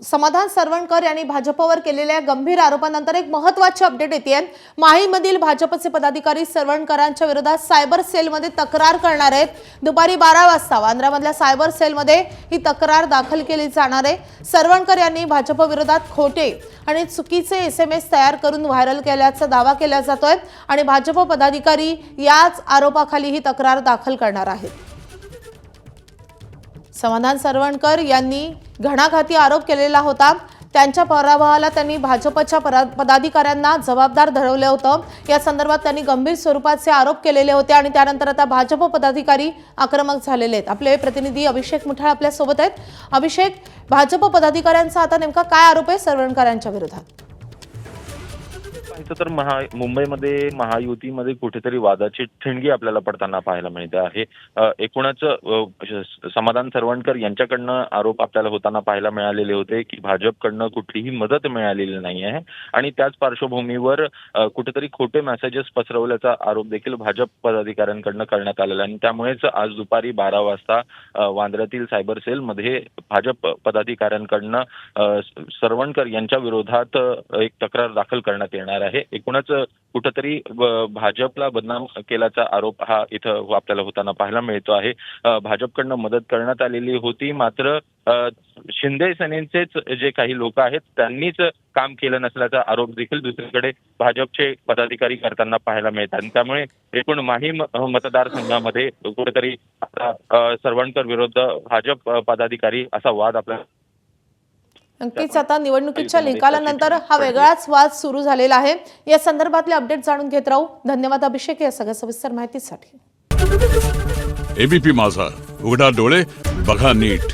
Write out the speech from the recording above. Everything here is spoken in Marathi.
समाधान सरवणकर यांनी भाजपवर केलेल्या गंभीर आरोपानंतर एक महत्त्वाची अपडेट येते। माहीमधील भाजपचे पदाधिकारी सरवणकरांच्या विरोधात सायबर सेलमध्ये तक्रार करणार आहेत। दुपारी 12 वाजता वांद्र्यामधल्या सायबर सेलमध्ये ही तक्रार दाखल केली जाणार आहे। सरवणकर यांनी भाजप विरोधात खोटे आणि चुकीचे SMS तयार करून व्हायरल केल्याचा दावा केला जातोय आणि भाजप पदाधिकारी याच आरोपाखाली ही तक्रार दाखल करणार आहेत। समाधान सरवणकर यांनी घणाघाती आरोप केलेला होता। त्यांच्या पराभवाला त्यांनी भाजपच्या पदाधिकाऱ्यांना जबाबदार धरवले होते। या संदर्भात त्यांनी गंभीर स्वरूपाचे आरोप केलेले होते आणि त्यानंतर आता भाजप पदाधिकारी आक्रमक झालेले आहेत। आपले प्रतिनिधी अभिषेक मुठाळ आपल्या सोबत आहेत। अभिषेक, भाजप पदाधिकाऱ्यांचा आता नेमका काय आरोप आहे सरवणकरांच्या विरोधात? तर मुंबईमध्ये महायुतीमध्ये कुठेतरी वादाची ठिणगी आपल्याला पडताना पाहायला मिळते आहे। एकूणच समाधान सरवणकर यांच्याकडनं आरोप आपल्याला होताना पाहायला मिळालेले होते की भाजपकडनं कुठलीही मदत मिळालेली नाही आहे आणि त्याच पार्श्वभूमीवर कुठेतरी खोटे मेसेजेस पसरवल्याचा आरोप देखील भाजप पदाधिकाऱ्यांकडनं करण्यात आलेला आहे आणि त्यामुळेच आज दुपारी 12 वाजता वांद्र्यातील सायबर सेलमध्ये भाजप पदाधिकाऱ्यांकडनं सरवणकर यांच्या विरोधात एक तक्रार दाखल करण्यात येणार आहे। एकूणच कुठेतरी भाजपला बदनाम केल्याचा आरोप हा इथं आपल्याला होताना पाहायला मिळतो आहे। भाजपकडनं मदत करण्यात आलेली होती, मात्र शिंदे सेनेचेच जे काही लोक आहेत त्यांनीच काम केलं नसल्याचा आरोप देखील दुसरीकडे भाजपचे पदाधिकारी करताना पाहायला मिळतात आणि त्यामुळे एकूण माहीम मतदारसंघामध्ये कुठेतरी आता सरवणकर विरुद्ध भाजप पदाधिकारी असा वाद आपल्याला नक्कीच आता निवडणुकीच्या निकालानंतर हा वेगळाच वाद सुरू झालेला आहे। या संदर्भातले अपडेट जाणून घेत राहू। धन्यवाद अभिषेक या सगळ्या सविस्तर माहितीसाठी। एबीपी माझा, उघडा डोळे बघा नीट।